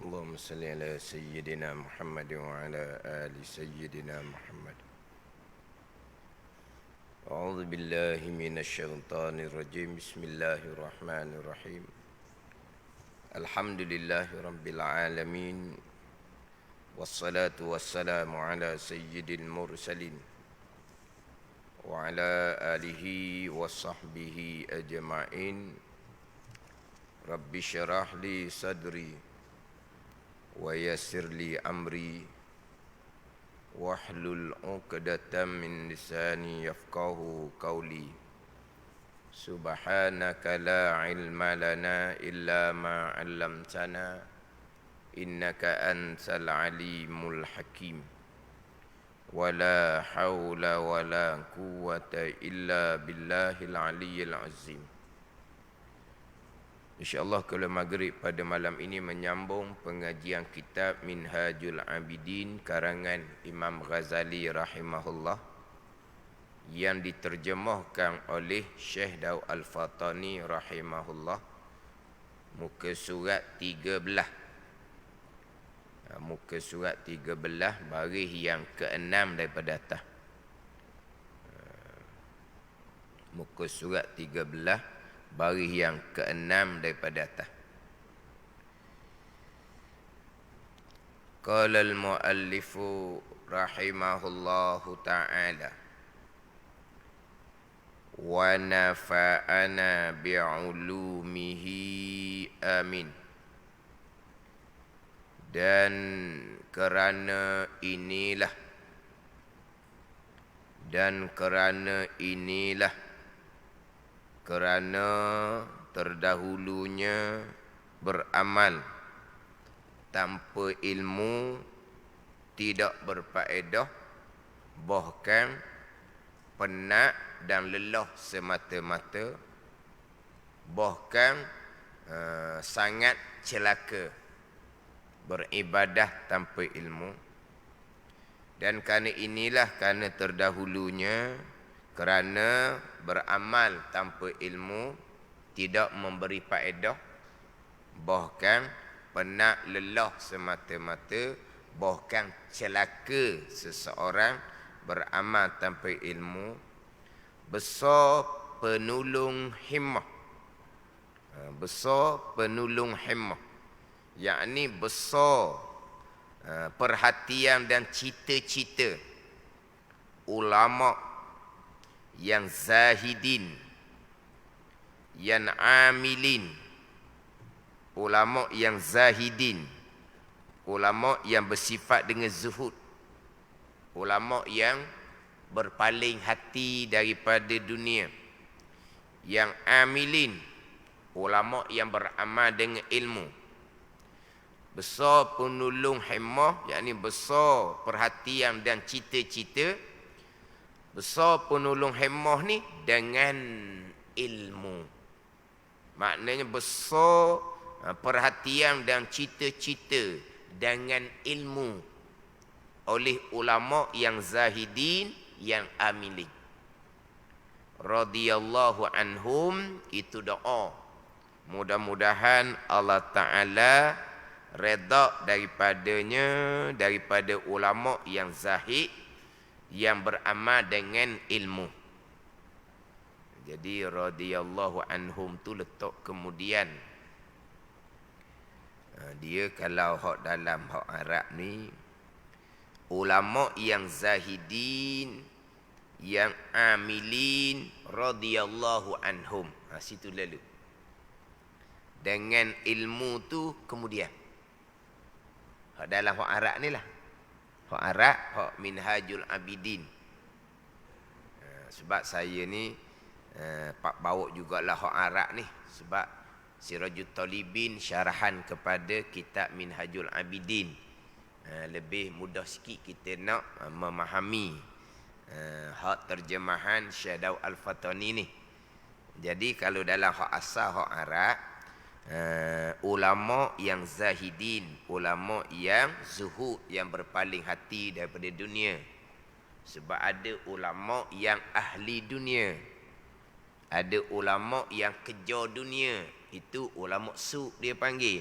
اللهم صل على سيدنا محمد وعلى آل سيدنا محمد. أعوذ بالله من الشيطان الرجيم. بسم الله الرحمن الرحيم. الحمد لله رب العالمين، والصلاة والسلام على سيد المرسلين وعلى آله وصحبه أجمعين. رب اشرح لي صدري ويسر لي أمري واحلل عقدة من لساني يفقه قولي. سبحانك لا علم لنا إلا ما علمتنا إنك أنت العليم الحكيم. ولا حول ولا قوة إلا بالله العلي العظيم. InsyaAllah kalau maghrib pada malam ini menyambung pengajian kitab Minhajul Abidin karangan Imam Ghazali rahimahullah yang diterjemahkan oleh Syekh Daud Al-Fatani rahimahullah, muka surat 13. Muka surat 13 baris yang ke-6 daripada atas. Muka surat 13 baris yang ke-6 daripada atas. Qala al-muallifu rahimahullahu ta'ala wa nafa'ana bi'ulumihi amin. Dan kerana inilah kerana terdahulunya beramal tanpa ilmu tidak berfaedah, bahkan penat dan lelah semata-mata, bahkan sangat celaka beribadah tanpa ilmu. Dan kerana terdahulunya kerana beramal tanpa ilmu tidak memberi faedah, bahkan penat lelah semata-mata, bahkan celaka seseorang beramal tanpa ilmu. Besar penulung himmah, yakni besar perhatian dan cita-cita ulama yang zahidin, yang amilin. Ulama yang zahidin, ulama yang bersifat dengan zuhud, ulama yang berpaling hati daripada dunia. Yang amilin, ulama yang beramal dengan ilmu. Besar penulung himmah, yakni besar perhatian dan cita-cita. Besar penulung himmah ni dengan ilmu. Maknanya besar perhatian dan cita-cita dengan ilmu oleh ulama yang zahidin, yang amilin. Radhiyallahu anhum, itu doa. Mudah-mudahan Allah Ta'ala redha daripadanya, daripada ulama yang zahid, yang beramal dengan ilmu. Jadi radhiyallahu anhum tu letak kemudian. Dia kalau hak dalam hak Arab ni, ulama yang zahidin, yang amilin, radhiyallahu anhum. Situ lalu. Dengan ilmu tu kemudian. Hak dalam hak Arab ni lah. Hak Arab, hak Minhajul Abidin. Sebab saya ni pak bawa jugalah hak Arab ni, sebab Sirajul Talibin syarahan kepada kitab Minhajul Abidin. Lebih mudah sikit kita nak memahami hak terjemahan Syekh Daud Al-Fatani ni. Jadi kalau dalam hak asal hak Arab, ulama yang zahidin, ulama yang zuhud, yang berpaling hati daripada dunia. Sebab ada ulama yang ahli dunia, ada ulama yang kejar dunia. Itu ulama su' dia panggil.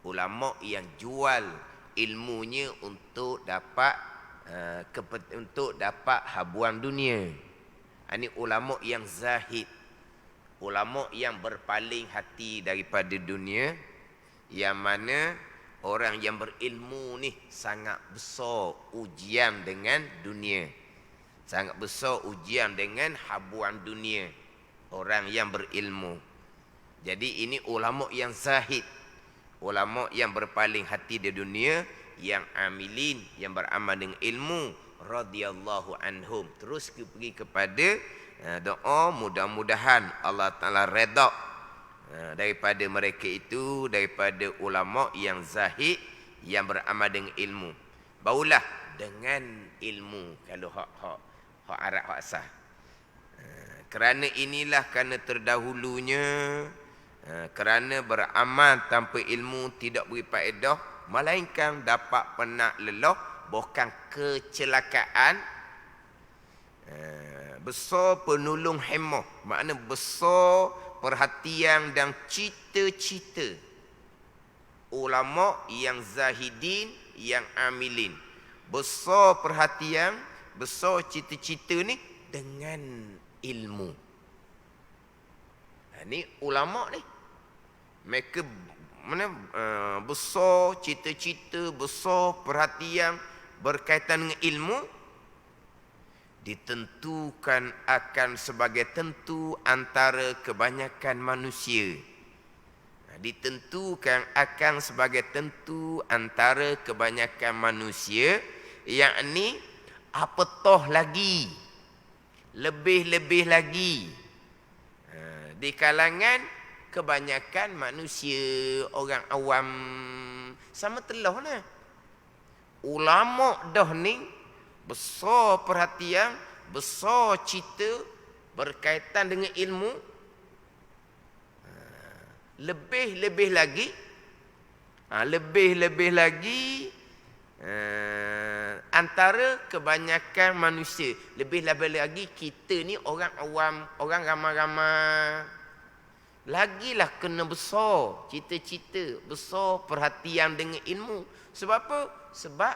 Ulama yang jual ilmunya untuk dapat untuk dapat habuan dunia. Ini ulama yang zahid. Ulama yang berpaling hati daripada dunia, yang mana orang yang berilmu ni sangat besar ujian dengan dunia. Sangat besar ujian dengan habuan dunia. Orang yang berilmu. Jadi ini ulama yang zahid. Ulama yang berpaling hati di dunia, yang amilin, yang beramal dengan ilmu, radhiyallahu anhum. Terus pergi kepada doa, mudah-mudahan Allah Ta'ala redha daripada mereka itu, daripada ulama yang zahid, yang beramal dengan ilmu. Barulah dengan ilmu, kalau hak Arab, hak sah. Kerana inilah, kerana terdahulunya, kerana beramal tanpa ilmu tidak beri faedah, melainkan dapat penat lelah, bukan kecelakaan. Besar penolong hemah, makna besar perhatian dan cita-cita ulama yang zahidin, yang amilin. Besar perhatian, besar cita-cita ni dengan ilmu. Ni ulama ni, mereka besar cita-cita, besar perhatian berkaitan dengan ilmu, ditentukan akan sebagai tentu antara kebanyakan manusia. Ditentukan akan sebagai tentu antara kebanyakan manusia, yakni apatah lagi, lebih-lebih lagi di kalangan kebanyakan manusia, orang awam. Sama telah nah. Ulama dah ni besar perhatian, besar cita berkaitan dengan ilmu. Lebih-lebih lagi, lebih-lebih lagi antara kebanyakan manusia. Lebih-lebih lagi kita ni orang awam, orang ramai-ramai. Lagilah kena besar cita-cita, besar perhatian dengan ilmu. Sebab apa? Sebab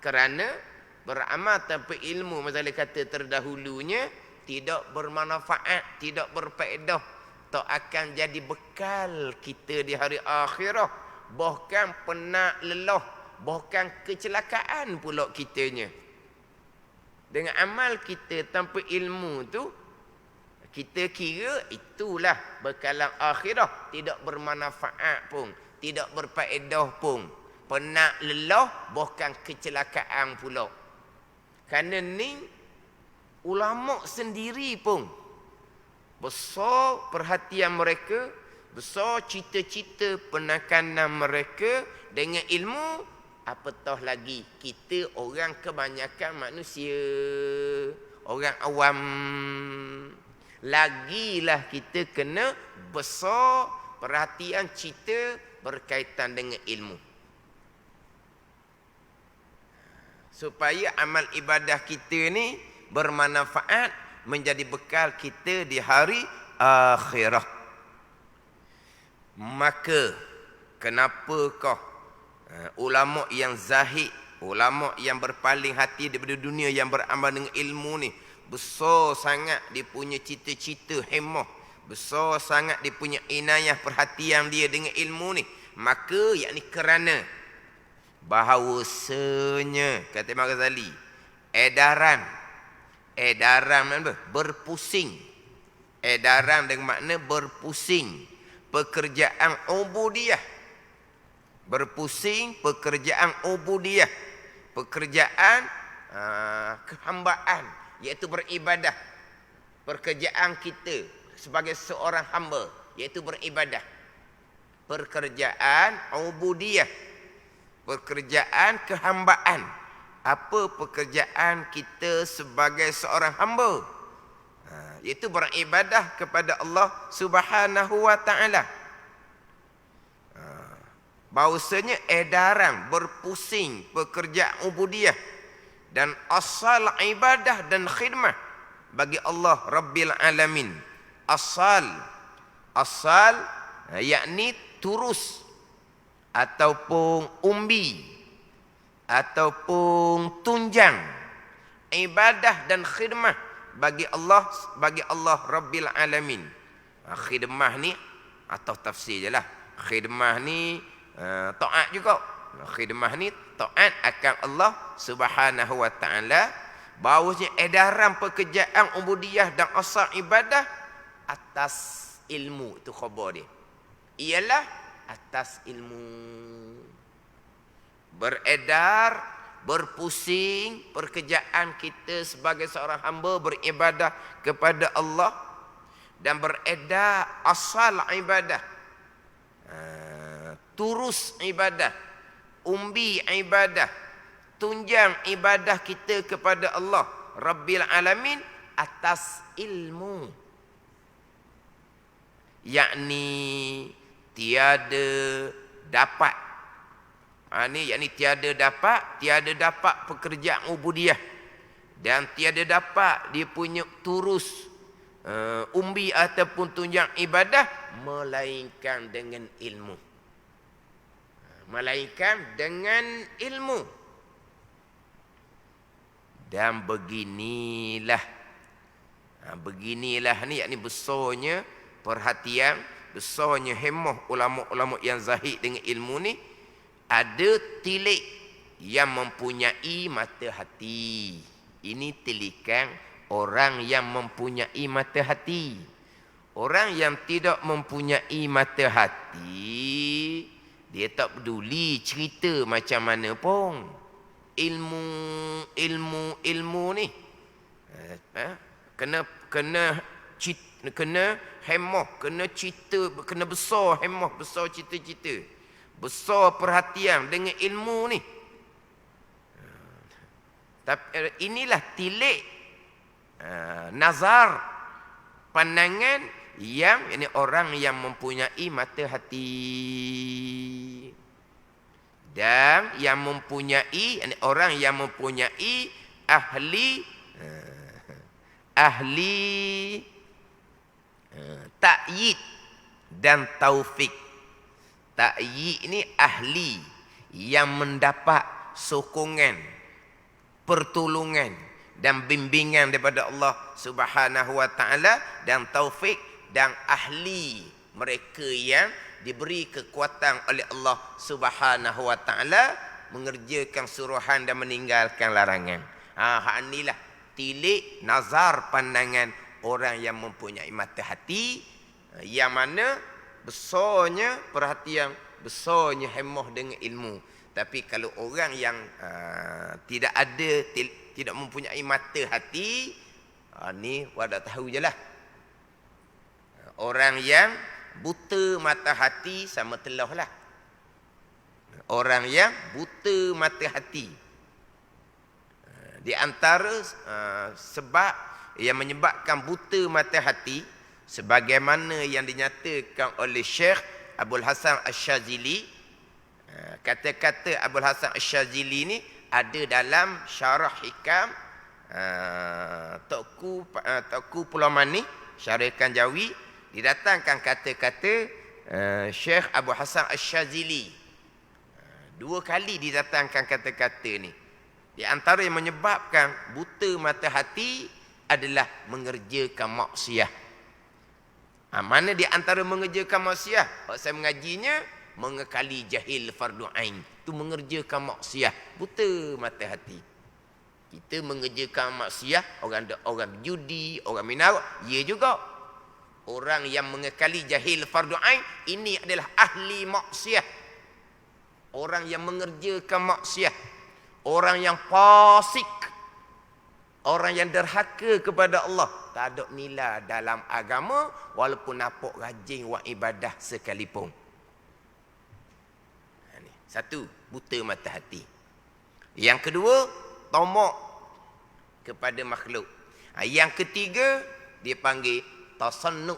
kerana beramal tanpa ilmu, masalah kata terdahulunya, tidak bermanfaat, tidak berfaedah, tak akan jadi bekal kita di hari akhirat, bahkan penat lelah, bahkan kecelakaan pula kitanya. Dengan amal kita tanpa ilmu tu, kita kira itulah bekalan akhirat, tidak bermanfaat pun, tidak berfaedah pun, penat lelah, bahkan kecelakaan pula. Kerana ni ulama sendiri pun besar perhatian mereka, besar cita-cita penekanan mereka dengan ilmu. Apatah lagi kita orang kebanyakan manusia, orang awam. Lagilah kita kena besar perhatian cita berkaitan dengan ilmu, supaya amal ibadah kita ni bermanfaat, menjadi bekal kita di hari akhirat. Maka kenapakah ulama yang zahid, ulama yang berpaling hati daripada dunia, yang beramal dengan ilmu ni, besar sangat dia punya cita-cita hemah, besar sangat dia punya inayah perhatian dia dengan ilmu ni? Maka yakni kerana bahawasanya, kata Imam Ghazali, edaran makna berpusing. Edaran dengan makna berpusing pekerjaan ubudiyah. Berpusing pekerjaan ubudiyah, pekerjaan kehambaan, iaitu beribadah. Pekerjaan kita sebagai seorang hamba, iaitu beribadah. Pekerjaan ubudiyah, pekerjaan kehambaan. Apa pekerjaan kita sebagai seorang hamba? Iaitu beribadah kepada Allah Subhanahu wa ta'ala. Bahawasanya edaran berpusing pekerjaan ubudiyah dan asal ibadah dan khidmah bagi Allah Rabbil Alamin. Asal yakni turus. ataupun umbi, ataupun tunjang, ibadah dan khidmah bagi Allah Rabbil Alamin. Khidmah ni atau tafsir je lah. Khidmah ni taat juga. Khidmah ni taat akan Allah Subhanahu wa taala. Bahawasanya edaran pekerjaan ubudiyah dan asal ibadah atas ilmu, itu khabar dia. Ialah atas ilmu. Beredar, berpusing pekerjaan kita sebagai seorang hamba beribadah kepada Allah dan beredar asal ibadah, turus ibadah, umbi ibadah, tunjang ibadah kita kepada Allah Rabbil Alamin atas ilmu, yakni tiada dapat. Ni yakni tiada dapat pekerjaan ubudiyah dan tiada dapat dia punya turus umbi ataupun tunjang ibadah melainkan dengan ilmu. Melainkan dengan ilmu. Dan beginilah ni yakni besarnya perhatian, besarnya hemah ulama-ulama yang zahid dengan ilmu ni. Ada tilik yang mempunyai mata hati. Ini tilikan orang yang mempunyai mata hati. Orang yang tidak mempunyai mata hati, dia tak peduli cerita macam mana pun. Ilmu ni kena hemah, kena cerita, kena besar hemah, besar cita-cita, besar perhatian dengan ilmu ni. Tapi inilah tilik nazar, pandangan yang ini orang yang mempunyai mata hati. Dan yang mempunyai, ini orang yang mempunyai ahli ta'yid dan taufik. Ta'yid ni ahli yang mendapat sokongan, pertolongan dan bimbingan daripada Allah Subhanahu wa taala, dan taufik, dan ahli mereka yang diberi kekuatan oleh Allah Subhanahu wa taala mengerjakan suruhan dan meninggalkan larangan. Hak inilah tilik nazar pandangan orang yang mempunyai mata hati, yang mana besarnya perhatian, besarnya hemah dengan ilmu. Tapi kalau orang yang tidak mempunyai mata hati, ni wadah tahu je lah. Orang yang buta mata hati sama telah lah. Orang yang buta mata hati, di antara sebab yang menyebabkan buta mata hati, sebagaimana yang dinyatakan oleh Syekh Abdul Hasan Asy-Syadzili. Kata-kata Abdul Hasan Asy-Syadzili ni ada dalam syarah hikam Tauku Pulau Mani, syarah Kanjawi. Didatangkan kata-kata Syekh Abu Hasan Asy-Syadzili. Dua kali didatangkan kata-kata ni. Di antara yang menyebabkan buta mata hati adalah mengerjakan maksiat. Mana di antara mengerjakan maksiat? Saya mengajinya mengekali jahil fardu ain. Itu mengerjakan maksiat, buta mata hati. Kita mengerjakan maksiat, orang judi, orang minum, ia juga. Orang yang mengekali jahil fardu ain, ini adalah ahli maksiat. Orang yang mengerjakan maksiat, orang yang fasik, orang yang derhaka kepada Allah, tak ada nilai dalam agama walaupun nampak rajin buat ibadah sekalipun. Satu, buta mata hati. Yang kedua, tamak kepada makhluk. Yang ketiga, dia panggil tasannuk.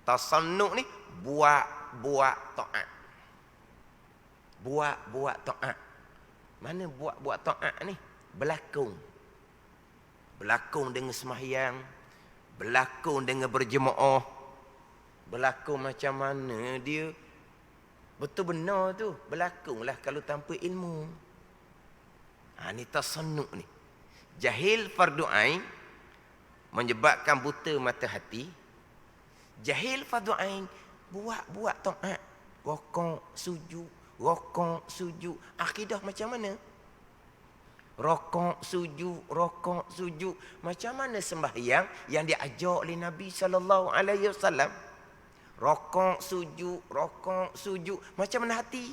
Tasannuk ni buat taat. Buat taat. Mana buat taat ni? Berlakon dengan sembahyang, berlakon dengan berjemaah, berlakon macam mana dia Betul benar tu. Berlakulah kalau tanpa ilmu. Ni tasannuq ni. Jahil fardu ain menyebabkan buta mata hati. Jahil fardu ain buat taat, rokok, sujud. Akidah macam mana? Rokok, sujud. Macam mana sembahyang yang diajar oleh Nabi sallallahu alaihi wasallam? Rokok, sujud. Macam mana hati?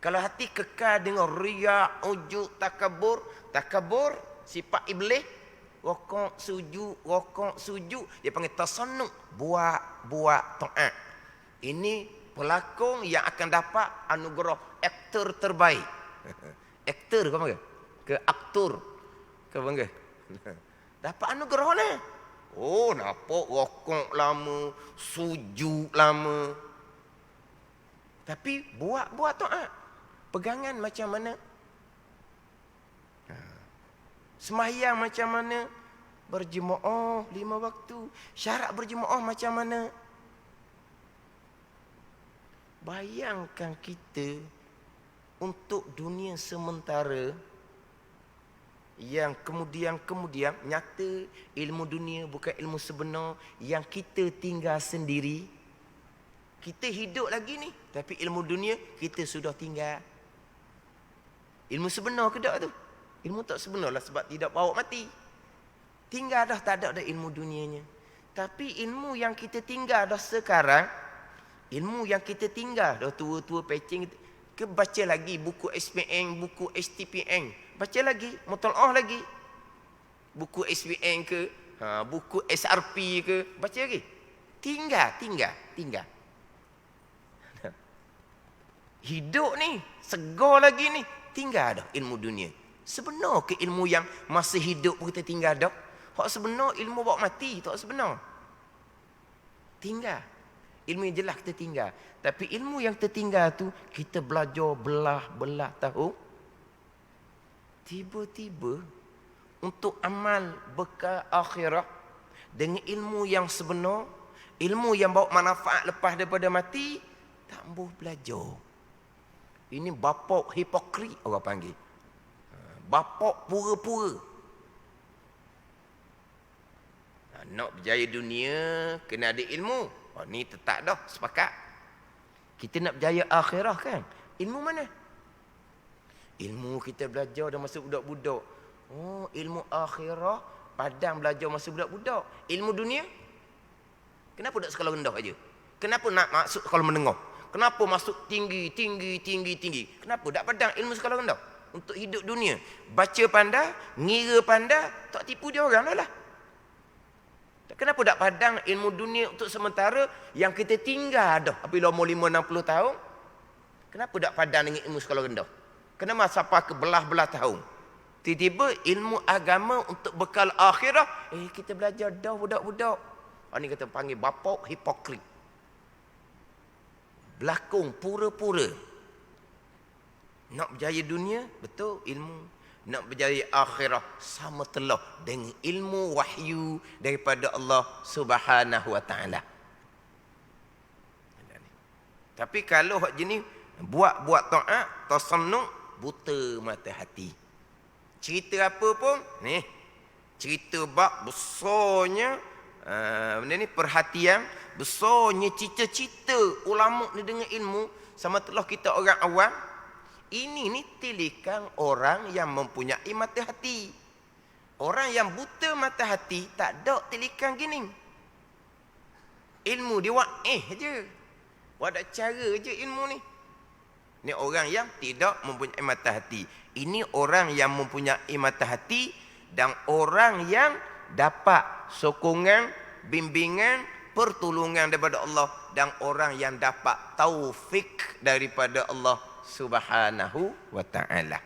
Kalau hati kekal dengan riya, ujub, takabur, sifat iblis, rokok, sujud, dia panggil tasannuq, buat taat. Ini pelakon yang akan dapat anugerah aktor terbaik. Aktor kau panggil? Ke aktor kau panggil? Dapat anugerah ni. Oh, nampak rokok lama, sujud lama. Tapi buat taat. Pegangan macam mana? Sembahyang macam mana? Berjemaah 5 waktu. Syarat berjemaah macam mana? Bayangkan kita untuk dunia sementara yang kemudian nyata ilmu dunia bukan ilmu sebenar, yang kita tinggal sendiri. Kita hidup lagi ni, tapi ilmu dunia kita sudah tinggal. Ilmu sebenar ke tak tu? Ilmu tak sebenar lah sebab tidak bawa mati. Tinggal dah, tak ada ilmu dunianya. Tapi ilmu yang kita tinggal dah sekarang, ilmu yang kita tinggal dah tua-tua pecing, ke baca lagi buku SPN, buku STPN, baca lagi, mutalaah lagi. Buku SPN ke, buku SRP ke, baca lagi. Tinggal. Hidup ni, segar lagi ni, tinggal dah ilmu dunia. Sebenar ke ilmu yang masa hidup pun kita tinggal dah? Hak sebenar ilmu bawa mati, tak sebenar. Tinggal. Ilmu yang jelas kita tinggal. Tapi ilmu yang tertinggal tu, kita belajar belah tahun. Tiba-tiba, untuk amal bekal akhirat, dengan ilmu yang sebenar, ilmu yang bawa manfaat lepas daripada mati, tak boleh belajar. Ini bapak hipokrit orang panggil. Bapak pura-pura. Nak berjaya dunia, kena ada ilmu. Ni tetap dah, sepakat. Kita nak berjaya akhirah kan? Ilmu mana? Ilmu kita belajar dah masa budak-budak. Oh, ilmu akhirah, padang belajar masa budak-budak. Ilmu dunia, kenapa tak sekolah rendah aja? Kenapa nak masuk sekolah menengah? Kenapa masuk tinggi? Kenapa tak padang ilmu sekolah rendah? Untuk hidup dunia. Baca pandai, ngira pandai, tak tipu dia orang lah. Kenapa tak padang ilmu dunia untuk sementara yang kita tinggal dah apabila umur 5-60 tahun? Kenapa tak padang dengan ilmu sekolah rendah? Kenapa sampai ke belah-belah tahun? Tiba-tiba ilmu agama untuk bekal akhirah, kita belajar dah budak-budak. Ini kata panggil bapak hipokrit. Berlakon pura-pura. Nak berjaya dunia, betul ilmu. Nak berjaya akhirah, sama telah dengan ilmu wahyu daripada Allah Subhanahu wa taala. Tapi kalau hak jenis buat taat, tasannuq, buta mata hati. Cerita apa pun, ni cerita bab besarnya benda ni perhatian, besarnya cita-cita ulama ni dengan ilmu, sama telah kita orang awam. Ini ni tilikan orang yang mempunyai mata hati. Orang yang buta mata hati tak ada tilikan gini. Ilmu dia buat je. Buat ada cara je ilmu ni. Ni orang yang tidak mempunyai mata hati. Ini orang yang mempunyai mata hati dan orang yang dapat sokongan, bimbingan, pertolongan daripada Allah, dan orang yang dapat taufik daripada Allah Subhanahu wa ta'ala.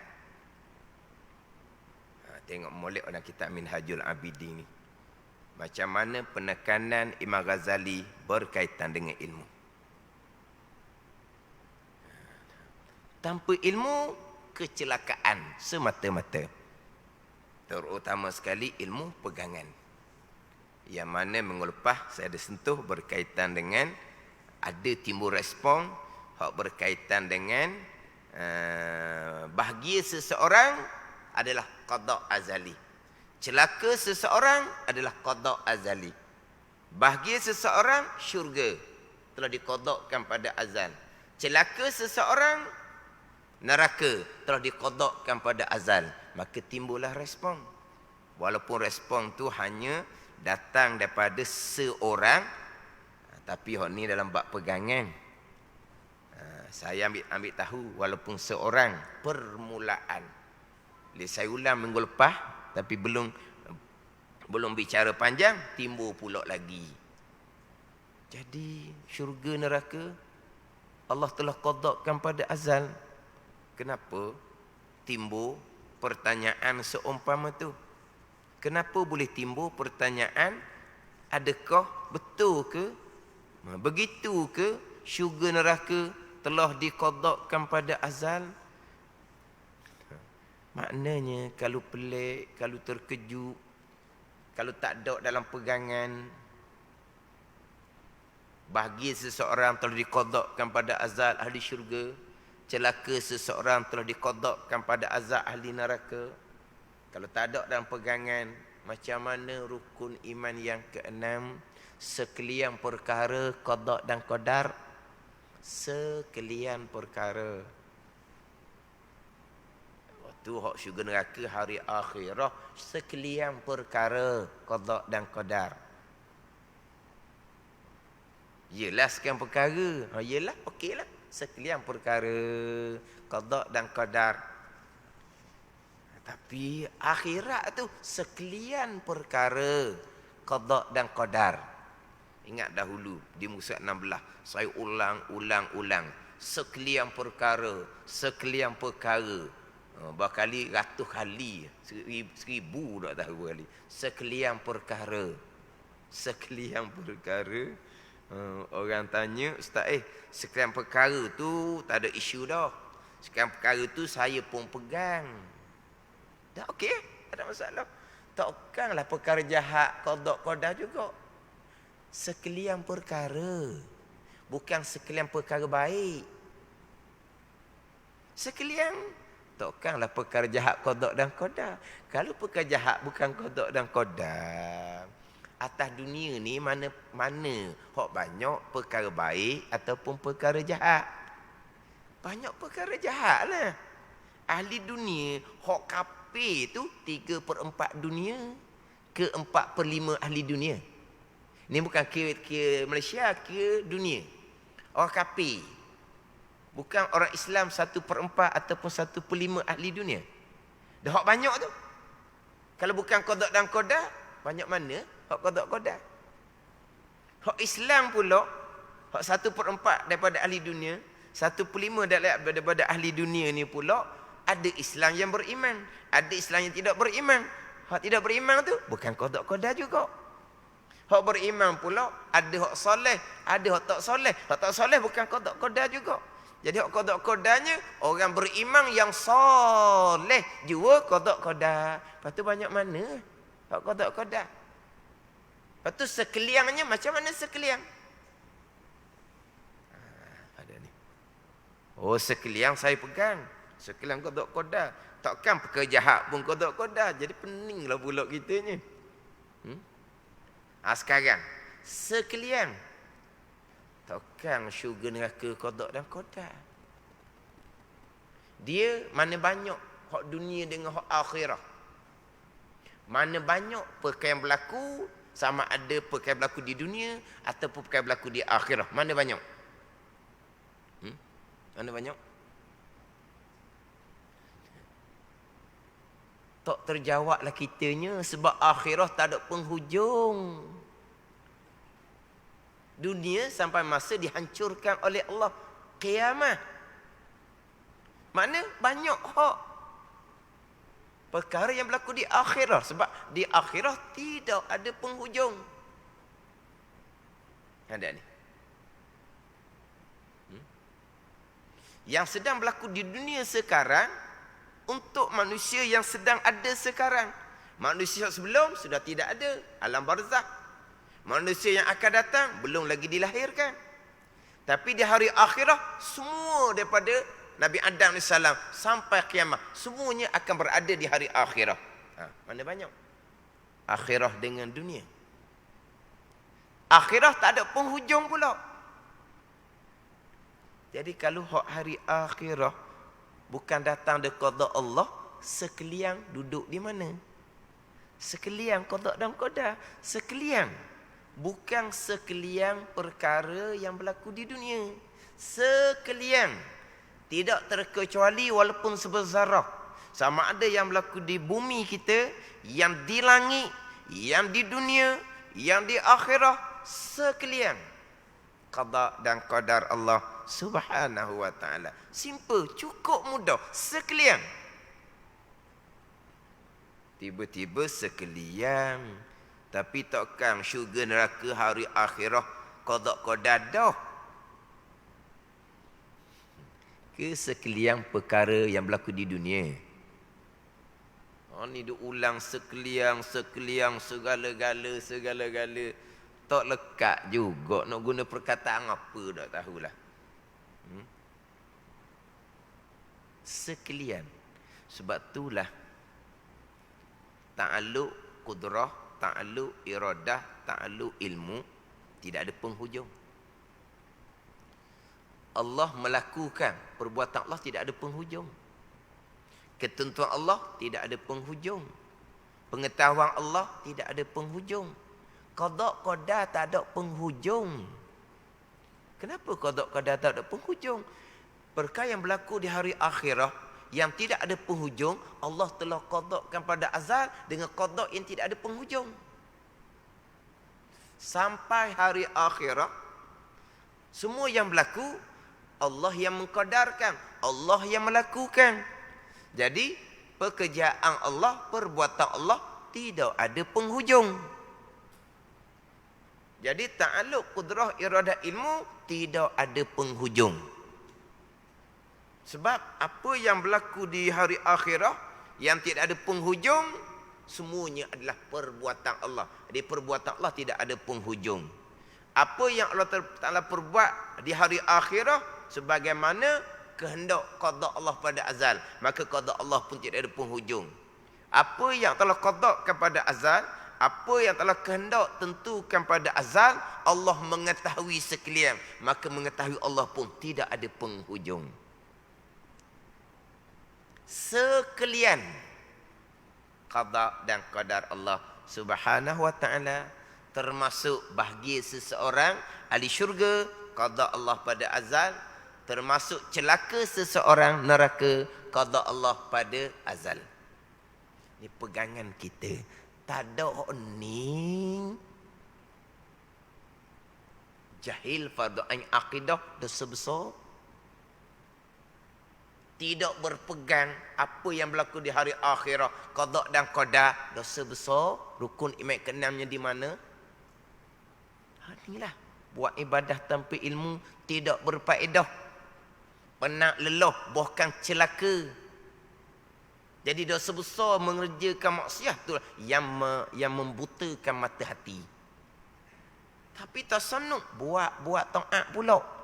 Tengok molek dalam kitab Minhajul Abidin ni. Macam mana penekanan Imam Ghazali berkaitan dengan ilmu. Tanpa ilmu, kecelakaan semata-mata. Terutama sekali ilmu pegangan. Yang mana minggu lepas saya ada sentuh berkaitan dengan Ada timbul respon hak berkaitan dengan bahagia seseorang adalah qada azali. Celaka seseorang adalah qada azali. Bahagia seseorang syurga telah diqadakkan pada azal. Celaka seseorang neraka telah diqadakkan pada azal. Maka timbullah respon. Walaupun respon tu hanya datang daripada seorang, tapi hak ni dalam bab pegangan. Saya ambil tahu walaupun seorang permulaan. Saya ulang minggu lepas tapi belum bicara panjang, timbul pula lagi. Jadi syurga neraka Allah telah qadakkan pada azal. Kenapa timbul pertanyaan seumpama tu? Kenapa boleh timbul pertanyaan, adakah betul ke, begitu ke syurga neraka telah diqadakkan pada azal? Maknanya kalau pelik, kalau terkejut, kalau tak ada dalam pegangan, bahagia seseorang telah diqadakkan pada azal ahli syurga, celaka seseorang telah diqadakkan pada azab ahli neraka. Kalau tak ada dalam pegangan, macam mana rukun iman yang keenam? Sekalian perkara qada dan qadar. Sekalian perkara. Waktu hak syurga neraka hari akhirah, sekalian perkara qada dan qadar. Yelah sekalian perkara. Yelah, okeylah. Sekalian perkara qada dan qadar. Tapi akhirat tu sekalian perkara qada dan qadar. Ingat dahulu di muka 16, saya ulang. Sekalian perkara, sekalian perkara. Berkali ratus kali, seribu tak tahu kali. Sekalian perkara. Sekalian perkara. Orang tanya, Ustaz, sekalian perkara tu tak ada isu dah. Sekalian perkara tu saya pun pegang. Dah okey, tak ada masalah. Takkanlah perkara jahat qada qadar juga. Sekalian perkara. Bukan sekalian perkara baik. Sekalian, takkanlah perkara jahat qada dan qadar. Kalau perkara jahat bukan qada dan qadar, atas dunia ni mana hak banyak perkara baik ataupun perkara jahat? Banyak perkara jahat lah. Ahli dunia, hak kafir tu 3/4 dunia ke 4/5 ahli dunia. Ni bukan kira Malaysia, kira dunia. Orang kafir. Bukan orang Islam 1/4 ataupun 1/5 ahli dunia. Dah hak banyak tu. Kalau bukan qada dan qadar, banyak mana hak qada qadar? Hak Islam pula, hak 1/4 daripada ahli dunia, 1/5 daripada ahli dunia ni pula, ada Islam yang beriman, ada Islam yang tidak beriman. Hak tidak beriman tu bukan qada qadar juga. Hak beriman pula ada hak soleh, ada hak tak soleh. Hak tak soleh bukan qada qadar juga. Jadi hak qada qadarnya orang beriman yang soleh jua qada qadar. Lepas tu banyak mana hak qada qadar? Lepas tu sekaliannya macam mana sekalian? Ada ni. Oh, sekalian saya pegang. Sekalian qada qadar. Takkan perkara jahat pun qada qadar. Jadi peninglah pula kitanya. Sekarang sekalian, takkan syurga neraka qada dan qadar. Dia mana banyak hak dunia dengan hak akhirat. Mana banyak perkara yang berlaku, sama ada perkara berlaku di dunia ataupun perkara berlaku di akhirat. Mana banyak? Mana banyak? Tak terjawablah kitanya sebab akhirat tak ada penghujung. Dunia sampai masa dihancurkan oleh Allah. Kiamat. Mana banyak hak perkara yang berlaku di akhirat. Sebab di akhirat tidak ada penghujung. Ada ni. Yang sedang berlaku di dunia sekarang untuk manusia yang sedang ada sekarang. Manusia sebelum sudah tidak ada, alam barzakh. Manusia yang akan datang belum lagi dilahirkan. Tapi di hari akhirah, semua daripada Nabi Adam AS sampai kiamat, semuanya akan berada di hari akhirah. Mana banyak? Akhirah dengan dunia. Akhirah tak ada penghujung pula. Jadi kalau hari akhirah bukan datang dari qada Allah, sekalian duduk di mana? Sekalian qada dan qadar. Sekalian. Bukan sekalian perkara yang berlaku di dunia. Sekalian. Tidak terkecuali walaupun sebesarah. Sama ada yang berlaku di bumi kita, yang di langit, yang di dunia, yang di akhirah, sekalian. Qada dan qadar Allah Subhanahu wa ta'ala. Simple, cukup mudah, sekalian. Tiba-tiba sekalian. Tapi takkan syurga neraka hari akhirah qada qadar dah. Ke sekalian perkara yang berlaku di dunia. Ni duk ulang sekalian segala-gala. Tak lekat juga nak guna perkataan apa tak tahulah. Sekalian. Sebab itulah ta'alluq qudrah, ta'alluq iradah, ta'alluq ilmu tidak ada penghujung. Allah melakukan perbuatan Allah tidak ada penghujung. Ketentuan Allah tidak ada penghujung. Pengetahuan Allah tidak ada penghujung. Qada qadar tak ada penghujung. Kenapa qada qadar tak ada penghujung? Perkara yang berlaku di hari akhirah yang tidak ada penghujung, Allah telah qadakan pada azal dengan qada yang tidak ada penghujung. Sampai hari akhirah, semua yang berlaku Allah yang mengqadarkan, Allah yang melakukan. Jadi pekerjaan Allah, perbuatan Allah tidak ada penghujung. Jadi ta'alluq qudrah iradah ilmu tidak ada penghujung. Sebab apa yang berlaku di hari akhirah yang tidak ada penghujung, semuanya adalah perbuatan Allah. Jadi perbuatan Allah tidak ada penghujung. Apa yang Allah Ta'ala perbuat di hari akhirah sebagaimana kehendak qada Allah pada azal, maka qada Allah pun tidak ada penghujung. Apa yang telah qada kepada azal, apa yang telah kehendak tentukan pada azal, Allah mengetahui sekalian, maka mengetahui Allah pun tidak ada penghujung. Sekalian qada dan qadar Allah Subhanahu wa ta'ala, termasuk bahagia seseorang ahli syurga qada Allah pada azal, termasuk celaka seseorang neraka qada Allah pada azal. Ini pegangan kita. Tak ada ni jahil fardu ain akidah dosa besar. Tidak berpegang apa yang berlaku di hari akhirah qada dan qadar dosa besar. Rukun iman keenamnya di mana? Inilah buat ibadah tanpa ilmu tidak berfaedah. Penat lelah bahkan celaka. Jadi dosa besar mengerjakan maksiat itulah yang membutakan mata hati. Tapi tasannuq buat taat pula.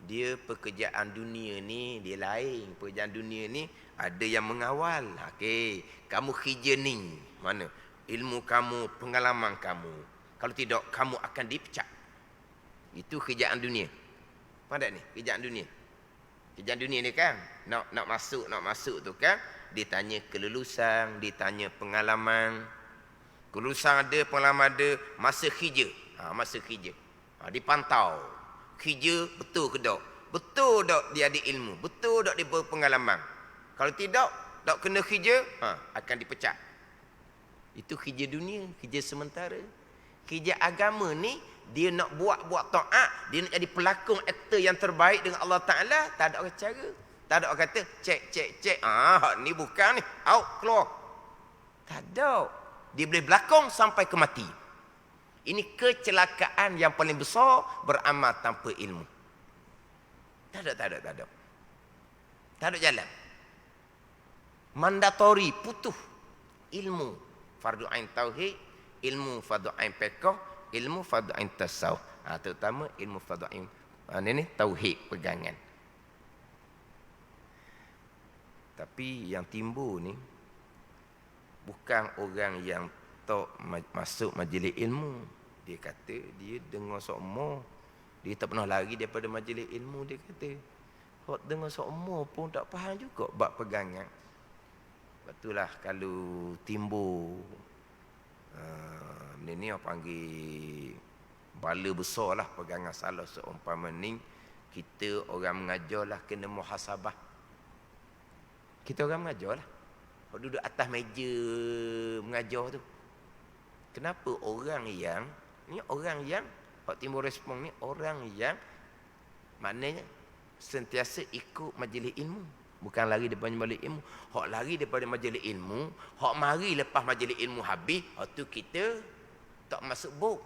Dia pekerjaan dunia ni dia lain. Pekerjaan dunia ni ada yang mengawal. Okey, kamu kerja ni mana? Ilmu kamu, pengalaman kamu. Kalau tidak kamu akan dipecat. Itu kerjaan dunia. Faham tak ni? Kerjaan dunia. Kerjaan dunia ni kan nak masuk tu kan ditanya kelulusan, ditanya pengalaman. Kelulusan ada, pengalaman ada, masa kerja. Masa kerja. Dipantau. Kerja betul ke tak? Betul tak dia ada ilmu? Betul tak dia berpengalaman? Kalau tidak, tak kena kerja, akan dipecat. Itu kerja dunia, kerja sementara. Kerja agama ni, dia nak buat taat, dia nak jadi pelakon aktor yang terbaik dengan Allah Ta'ala, tak ada orang cara. Tak ada orang kata, cek. Ni bukan ni, out, keluar. Tak ada. Dia boleh berlakon sampai ke mati. Ini kecelakaan yang paling besar beramal tanpa ilmu. Tak ada. Tak ada jalan. Mandatori, putus ilmu. Fardu ain tauhid, ilmu fardu ain fiqh, ilmu fardu ain tasawuf. Terutama ilmu fardu ain ni tauhid pegangan. Tapi yang timbul ni bukan orang yang tak masuk majlis ilmu. Dia kata dia dengar sokmo, dia tak pernah lari daripada majlis ilmu. Dia kata hok dengar sokmo pun tak faham juga bab pegangan. Betullah kalau timbul ni orang panggil bala besar lah pegangan salah seumpama ni, kita orang mengajar lah kena muhasabah. Kita orang mengajar lah. Kalau duduk atas meja mengajar tu, kenapa orang yang hak timbul respon ni, orang yang maknanya sentiasa ikut majlis ilmu, bukan lari daripada majlis ilmu. Hak lari daripada majlis ilmu, hak mari lepas majlis ilmu habis, hak tu kita tak masuk buk.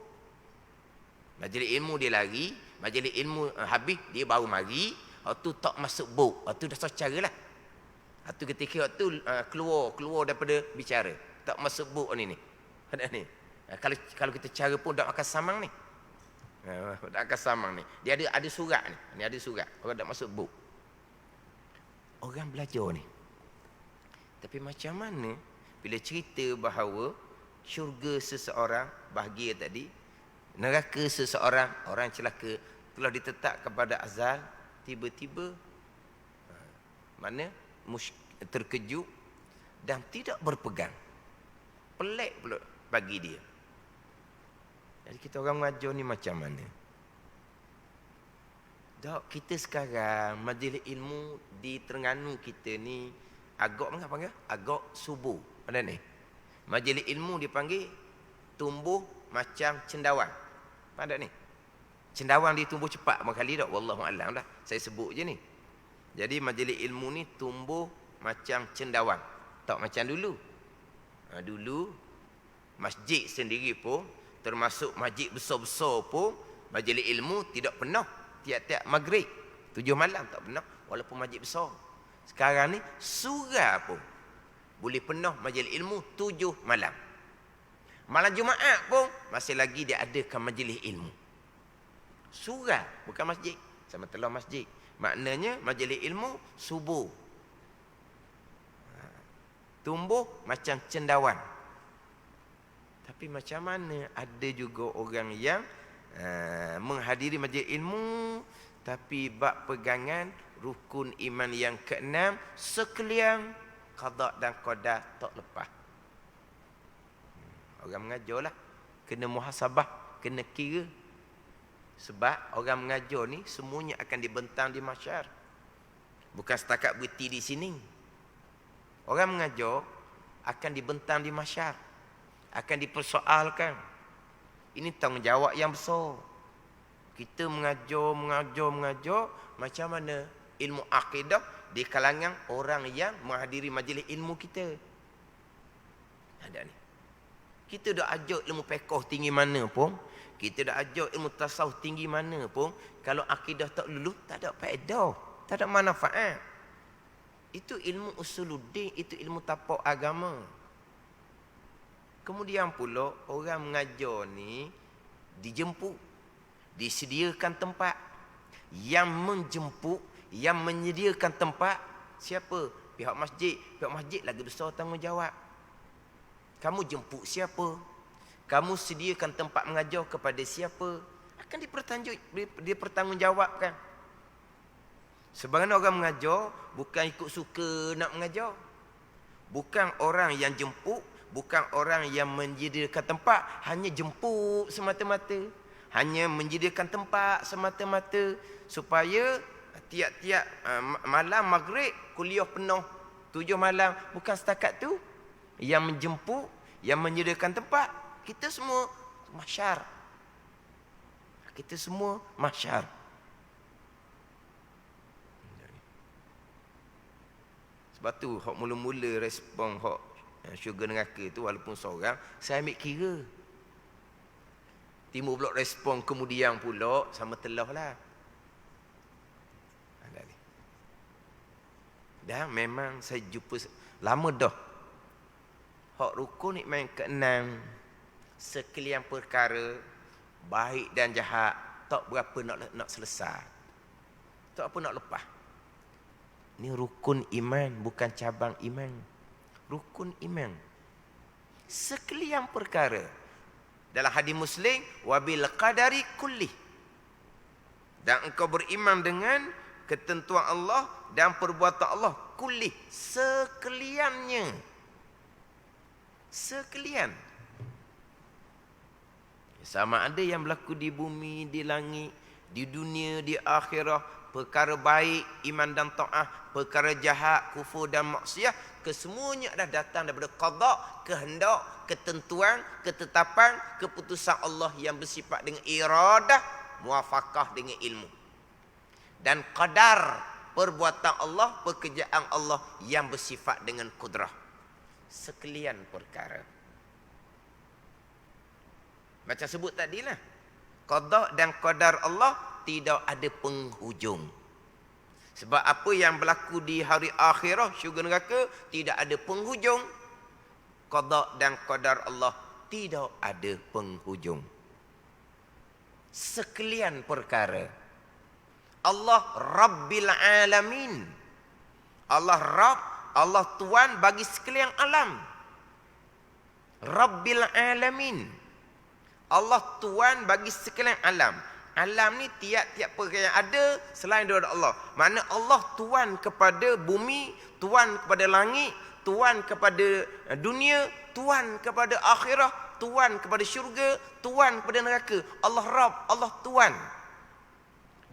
Majlis ilmu dia lari, majlis ilmu habis dia baru mari, hak tu tak masuk buk. Hak tu dah secara lah. Hak tu ketika hak tu keluar daripada bicara, tak masuk buk ni. Ada ni. Kalau kita cara pun tak makan samang ni. Tak makan samang ni. Dia ada surat ni. Ni ada surat. Orang tak masuk buk. Orang belajar ni. Tapi macam mana bila cerita bahawa syurga seseorang, bahagia tadi, neraka seseorang, orang celaka, telah ditetap kepada azal, tiba-tiba mana terkejut dan tidak berpegang. Pelik pula bagi dia. Jadi kita orang mengajar ni macam mana? Dok, kita sekarang majlis ilmu di Terengganu kita ni agak apa panggil? Agak subuh. Ada ni. Majlis ilmu dipanggil tumbuh macam cendawan. Pada ni. Cendawan dia tumbuh cepat berkali dak, wallahu alam dah. Saya sebut je ni. Jadi majlis ilmu ni tumbuh macam cendawan. Tak macam dulu. Dulu masjid sendiri pun, termasuk masjid besar-besar pun, majlis ilmu tidak penuh tiap-tiap maghrib 7 malam, tak penuh walaupun masjid besar. Sekarang ni surau pun boleh penuh majlis ilmu 7 malam. Malam Jumaat pun masih lagi dia adakan majlis ilmu. Surau bukan masjid, sama telah masjid. Maknanya majlis ilmu subuh. Tumbuh macam cendawan. Tapi macam mana ada juga orang yang menghadiri majlis ilmu tapi bab pegangan rukun iman yang ke-6 sekalian qada dan qadar tak lepas. Orang mengajarlah kena muhasabah, kena kira. Sebab orang mengajar ni semuanya akan dibentang di mahsyar. Bukan setakat berhenti di sini. Orang mengajar akan dibentang di mahsyar, akan dipersoalkan. Ini tanggungjawab yang besar. Kita mengajar macam mana ilmu akidah di kalangan orang yang menghadiri majlis ilmu kita. Ada ni. Kita dah ajar ilmu fiqh tinggi mana pun, kita dah ajar ilmu tasawuf tinggi mana pun, kalau akidah tak lulus, tak ada faedah, tak ada manfaat. Itu ilmu usuluddin, itu ilmu tapak agama. Kemudian pula orang mengajar ni dijemput, disediakan tempat. Yang menjemput, yang menyediakan tempat siapa? Pihak masjid. Pihak masjid lagi besar tanggungjawab. Kamu jemput siapa? Kamu sediakan tempat mengajar kepada siapa? Akan dipertanggungjawabkan. Sebagian orang mengajar bukan ikut suka nak mengajar. Bukan orang yang jemput, bukan orang yang menyediakan tempat, hanya jemput semata-mata. Hanya menyediakan tempat semata-mata supaya tiap-tiap malam maghrib kuliah penuh 7 malam. Bukan setakat tu. Yang menjemput, yang menyediakan tempat, kita semua mahsyar. Kita semua mahsyar. Sebab tu hak mula-mula respon hak syurga neraka tu walaupun seorang, saya ambil kira. Timbul pula respon kemudian pula sama telah lah. Dan memang saya jumpa lama dah. Hak rukun iman ke-6 sekalian perkara baik dan jahat tak berapa nak selesai. Tak apa nak lepas. Ini rukun iman, bukan cabang iman. Rukun iman. Sekalian perkara. Dalam hadis Muslim, wabil qadari kulli. Dan engkau beriman dengan ketentuan Allah dan perbuatan Allah kulli, sekaliannya. Sekalian. Sama ada yang berlaku di bumi, di langit, di dunia, di akhirat, perkara baik, iman dan taat, perkara jahat, kufur dan maksiat, kesemuanya adalah datang daripada qada, kehendak, ketentuan, ketetapan, keputusan Allah yang bersifat dengan iradah, muafakah dengan ilmu. Dan qadar, perbuatan Allah, pekerjaan Allah yang bersifat dengan kudrah. Sekalian perkara. Macam sebut tadilah. Qada dan qadar Allah tidak ada penghujung. Sebab apa yang berlaku di hari akhirah, syurga neraka, tidak ada penghujung. Qada dan qadar Allah tidak ada penghujung. Sekalian perkara. Allah Rabbil Alamin. Allah Rabb, Allah Tuhan bagi sekalian alam. Rabbil Alamin. Allah Tuhan bagi sekalian alam. Alam ni tiap-tiap perkara yang ada selain daripada Allah. Makna Allah Tuhan kepada bumi, Tuhan kepada langit, Tuhan kepada dunia, Tuhan kepada akhirah, Tuhan kepada syurga, Tuhan kepada neraka. Allah Rabb, Allah Tuhan.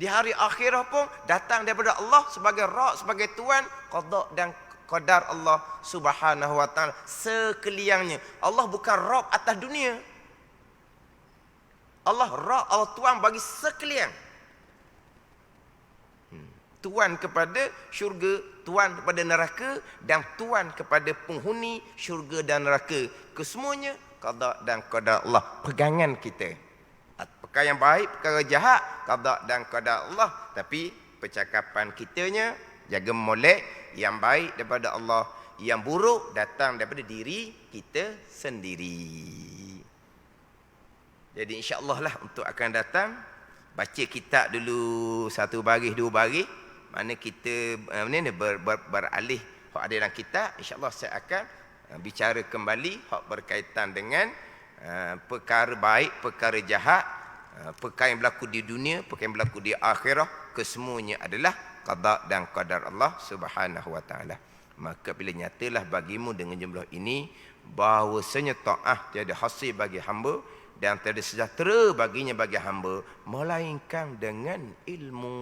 Di hari akhirah pun datang daripada Allah sebagai Rabb, sebagai Tuhan, qada dan qadar Allah Subhanahu wa taala sekaliannya. Allah bukan Rabb atas dunia. Allah Rabb, Allah Tuhan bagi sekalian. Tuhan kepada syurga, Tuhan kepada neraka, dan Tuhan kepada penghuni syurga dan neraka. Kesemuanya qada dan qadar Allah. Pegangan kita. Perkara yang baik, perkara jahat, qada dan qadar Allah. Tapi percakapan kitanya jaga molek, yang baik daripada Allah, yang buruk datang daripada diri kita sendiri. Jadi insya-Allah lah untuk akan datang baca kitab dulu satu baris dua baris, mana kita beralih hak ada dalam kitab. Insya-Allah saya akan bicara kembali hak berkaitan dengan perkara baik, perkara jahat, perkara yang berlaku di dunia, perkara yang berlaku di akhirah, kesemuanya adalah qada dan qadar Allah Subhanahu wa taala. Maka bila nyatalah bagimu dengan jumlah ini bahawasanya taat tiada hasil bagi hamba dan tiada sejahtera baginya bagi hamba melainkan dengan ilmu.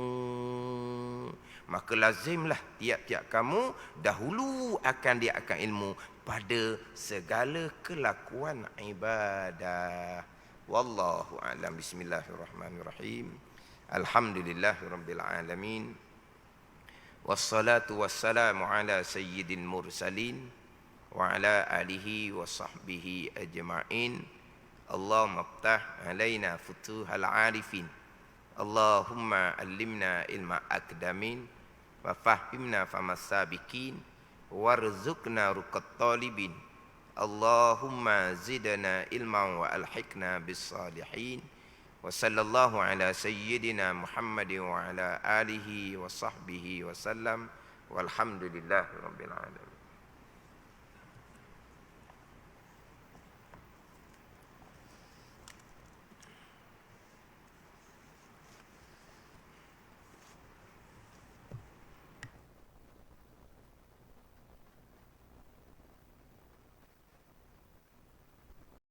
Maka lazimlah tiap-tiap kamu dahulu akan dia akan ilmu pada segala kelakuan ibadah. Wallahu a'lam. Bismillahirrahmanirrahim. Alhamdulillahirabbil alamin. Wassalatu wassalamu ala sayyidil mursalin wa ala alihi wa sahbihi ajma'in. Allahumma aftah alaina futuhal arifin. Allahumma allimna ilma akdamin wa fahimna famas sabiqin warzuqna ruqat talibin. Allahumma zidna ilman wa alhiqna bis salihin. Wa sallallahu ala sayyidina Muhammadin wa ala alihi wa sahbihi wa sallam. Walhamdulillahi rabbil alamin.